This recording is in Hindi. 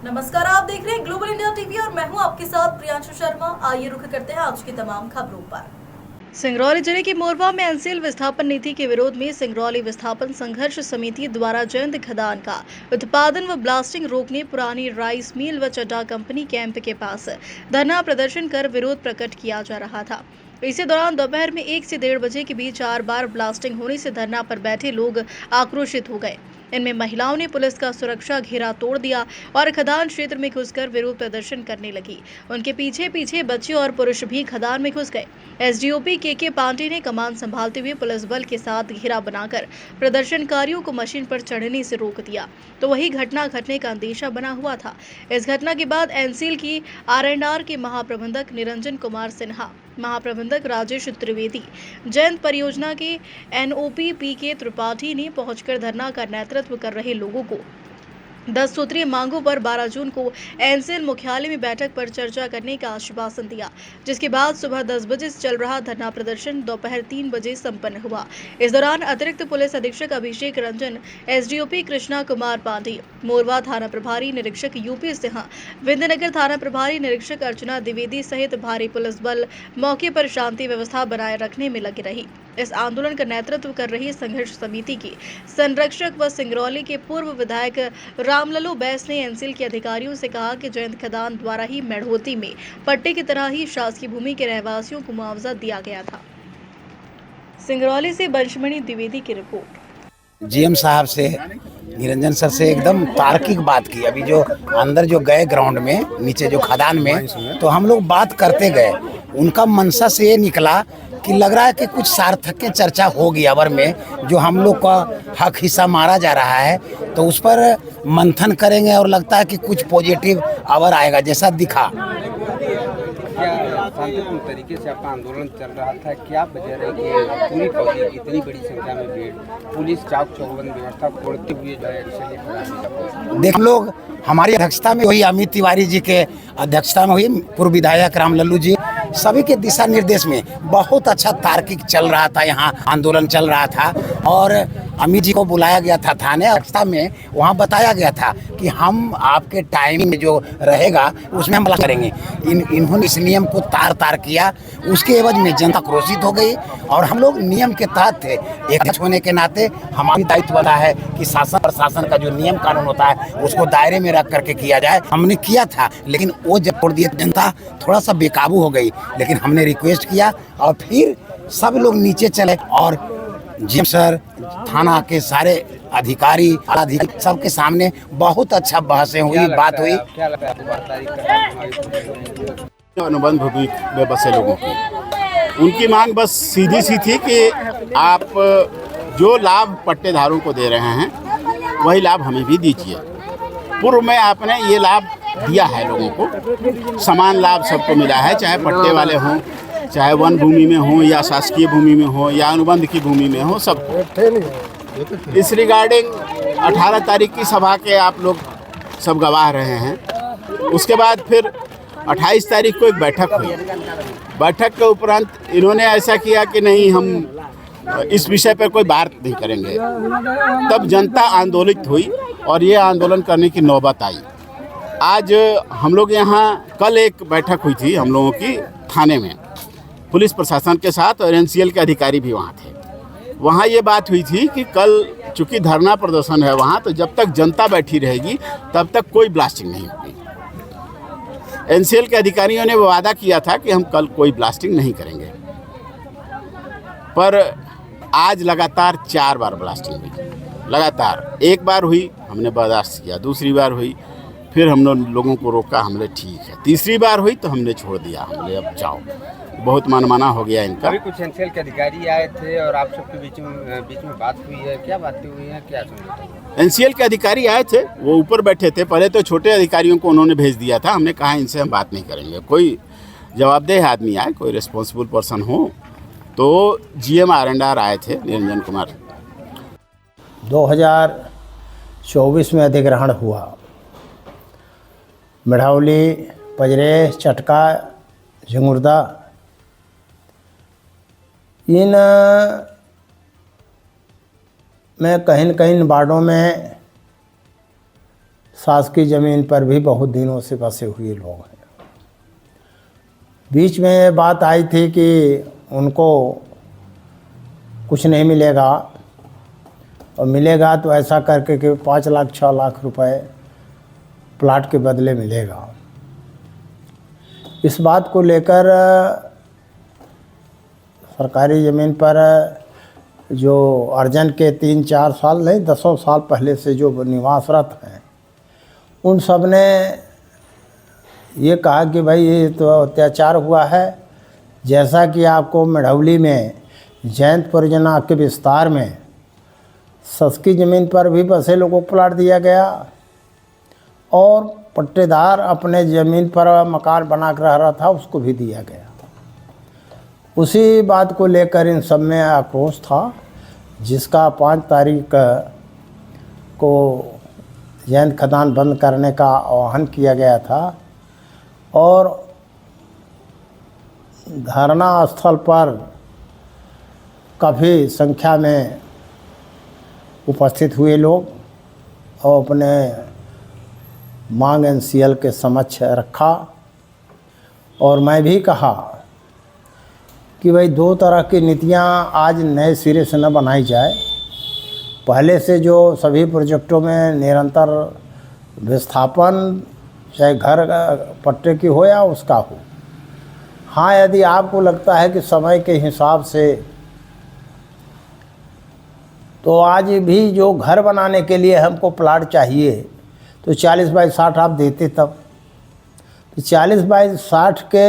नमस्कार, आप देख रहे हैं ग्लोबल इंडिया टीवी और मैं हूं आपके साथ प्रियांशु शर्मा। आइए रुख करते हैं आज की तमाम खबरों पर। सिंगरौली जिले के मोरवा में एनसीएल विस्थापन नीति के विरोध में सिंगरौली विस्थापन संघर्ष समिति द्वारा जयंत खदान का उत्पादन व ब्लास्टिंग रोकने पुरानी राइस मिल व चड्डा कंपनी कैंप के पास धरना प्रदर्शन कर विरोध प्रकट किया जा रहा था। इसी दौरान दोपहर में 1 से 1:30 बजे के बीच 4 बार ब्लास्टिंग होने से धरना पर बैठे लोग आक्रोशित हो गए। इनमें महिलाओं ने पुलिस का सुरक्षा घेरा तोड़ दिया और खदान क्षेत्र में घुसकर विरोध प्रदर्शन करने लगी। उनके पीछे पीछे बच्चे और पुरुष भी खदान में घुस गए। एसडीओपी के पांडे ने कमान संभालते हुए पुलिस बल के साथ घेरा बनाकर प्रदर्शनकारियों को मशीन पर चढ़ने से रोक दिया, तो वही घटना घटने का अंदेशा बना हुआ था। इस घटना के बाद एनसीएल की R&R के महाप्रबंधक निरंजन कुमार सिन्हा, महाप्रबंधक राजेश त्रिवेदी, जयंत परियोजना के NOP PK त्रिपाठी ने पहुंचकर धरना का नेतृत्व कर रहे लोगों को 10 सूत्रीय मांगों पर 12 जून को एनसीएल मुख्यालय में बैठक पर चर्चा करने का आश्वासन दिया, जिसके बाद सुबह 10 बजे से चल रहा धरना प्रदर्शन दोपहर 3 बजे संपन्न हुआ। इस दौरान अतिरिक्त पुलिस अधीक्षक अभिषेक रंजन, एसडीओपी कृष्णा कुमार पांडे, मोरवा थाना प्रभारी निरीक्षक यूपी सिंह, विंध्यनगर थाना प्रभारी निरीक्षक अर्चना द्विवेदी सहित भारी पुलिस बल मौके पर शांति व्यवस्था बनाए रखने में लगी रही। इस आंदोलन का नेतृत्व कर रही संघर्ष समिति की संरक्षक व सिंगरौली के पूर्व विधायक रामलल्लू बैस ने एनसीएल के अधिकारियों से कहा कि जयंत खदान द्वारा ही मेढ़ोती में पट्टे की तरह ही शासकीय भूमि के रहवासियों को मुआवजा दिया गया था। सिंगरौली से बंशमणि द्विवेदी की रिपोर्ट। जीएम साहब से, निरंजन सर से एकदम तार्किक बात की। अभी जो अंदर जो गए ग्राउंड में, नीचे जो खदान में, तो हम लोग बात करते गए। उनका मनसा से ये निकला कि लग रहा है कि कुछ सार्थक के चर्चा होगी अवर में, जो हम लोग का हक हिस्सा मारा जा रहा है, तो उस पर मंथन करेंगे और लगता है कि कुछ पॉजिटिव अवर आएगा जैसा दिखा। शांतिपूर्ण तरीके से आपका आंदोलन चल रहा था, क्या वजह रही कि पूरी पब्लिक इतनी बड़ी संख्या में भीड़, पुलिस चाक चौबंद व्यवस्था तोड़ते हुए जो है देख लोग हमारी अध्यक्षता में हुई, अमित तिवारी जी के अध्यक्षता में हुई, पूर्व विधायक रामलल्लू जी, सभी के दिशा निर्देश में बहुत अच्छा तार्किक चल रहा था, यहाँ आंदोलन चल रहा था। और अमित जी को बुलाया गया था थाने अध्यक्षता में, वहाँ बताया गया था कि हम आपके टाइम में जो रहेगा उसमें हम करेंगे। इन्होंने इस नियम को तार किया, उसके एवज में जनता क्रोशित हो गई। और हम लोग नियम के तहत थे, एक अध्यक्ष होने के नाते हमारी दायित्व बना है कि शासन प्रशासन का जो नियम कानून होता है उसको दायरे में रख करके किया जाए। हमने किया था, लेकिन वो जब छोड़ दिया जनता थोड़ा सा बेकाबू हो गई, लेकिन हमने रिक्वेस्ट किया और फिर सब लोग नीचे चले और जीएम सर, थाना के सारे अधिकारी सबके सामने बहुत अच्छा बहसें हुई, बात हुई। अनुबंध भूमि में बसे लोगों की उनकी मांग बस सीधी सी थी कि आप जो लाभ पट्टेदारों को दे रहे हैं वही लाभ हमें भी दीजिए। पूर्व में आपने ये लाभ दिया है लोगों को, समान लाभ सबको मिला है, चाहे पट्टे वाले हों, चाहे वन भूमि में हो या शासकीय भूमि में हो या अनुबंध की भूमि में हो, सब। इस रिगार्डिंग 18 तारीख की सभा के आप लोग सब गवाह रहे हैं। उसके बाद फिर 28 तारीख को एक बैठक हुई। बैठक के उपरांत इन्होंने ऐसा किया कि नहीं, हम इस विषय पर कोई बात नहीं करेंगे। तब जनता आंदोलित हुई और ये आंदोलन करने की नौबत आई। आज हम लोग यहाँ, कल एक बैठक हुई थी हम लोगों की थाने में, पुलिस प्रशासन के साथ, और एनसीएल के अधिकारी भी वहाँ थे। वहाँ ये बात हुई थी कि कल चूँकि धरना प्रदर्शन है वहाँ, तो जब तक जनता बैठी रहेगी तब तक कोई ब्लास्टिंग नहीं होगी। एनसीएल के अधिकारियों ने वादा किया था कि हम कल कोई ब्लास्टिंग नहीं करेंगे, पर आज लगातार 4 बार ब्लास्टिंग हुई। लगातार एक बार हुई, हमने बर्दाश्त किया, दूसरी बार हुई, फिर हम लोगों को रोका, हमने ठीक है, तीसरी बार हुई तो हमने छोड़ दिया, हमने अब जाओ, बहुत मनमाना हो गया इनका। अभी कुछ एनसीएल के अधिकारी आए थे और आप सबके बीच में बात हुई है, क्या बातें हुई हैं, क्या समझौता? एनसीएल के अधिकारी आए थे, वो ऊपर बैठे थे। पहले तो छोटे अधिकारियों को उन्होंने भेज दिया था, हमने कहा इनसे हम बात नहीं करेंगे। कोई जवाबदेह आदमी आए, कोई रिस्पॉन्सिबल पर्सन हो, तो जीएम R&R आए थे, निरंजन कुमार। 2024 में अधिग्रहण हुआ। मेढ़ौली, पजरे, चटका, झुंगुरदा, इन में कहीं न कहीं वार्डों में शासकीय ज़मीन पर भी बहुत दिनों से बसे हुए लोग हैं। बीच में ये बात आई थी कि उनको कुछ नहीं मिलेगा, और मिलेगा तो ऐसा करके कि 5 लाख 6 लाख रुपए प्लाट के बदले मिलेगा। इस बात को लेकर सरकारी ज़मीन पर जो अर्जन के 3-4 साल नहीं 10 साल पहले से जो निवासरत हैं, उन सब ने ये कहा कि भाई ये तो अत्याचार हुआ है। जैसा कि आपको मढ़ौली में जयंत परियोजना के विस्तार में शासकीय ज़मीन पर भी बसे लोगों को प्लाट दिया गया, और पट्टेदार अपने ज़मीन पर मकान बना कर रह रहा था उसको भी दिया गया। उसी बात को लेकर इन सब में आक्रोश था, जिसका 5 तारीख को जयंत खदान बंद करने का आह्वान किया गया था, और धरना स्थल पर काफ़ी संख्या में उपस्थित हुए लोग और अपने मांग एनसीएल के समक्ष रखा। और मैं भी कहा कि भाई 2 तरह की नीतियां आज नए सिरे से न बनाई जाए। पहले से जो सभी प्रोजेक्टों में निरंतर विस्थापन, चाहे घर पट्टे की हो या उसका हो। हाँ, यदि आपको लगता है कि समय के हिसाब से, तो आज भी जो घर बनाने के लिए हमको प्लाट चाहिए तो 40 बाई 60 आप देते, तब तो 40 बाई 60 के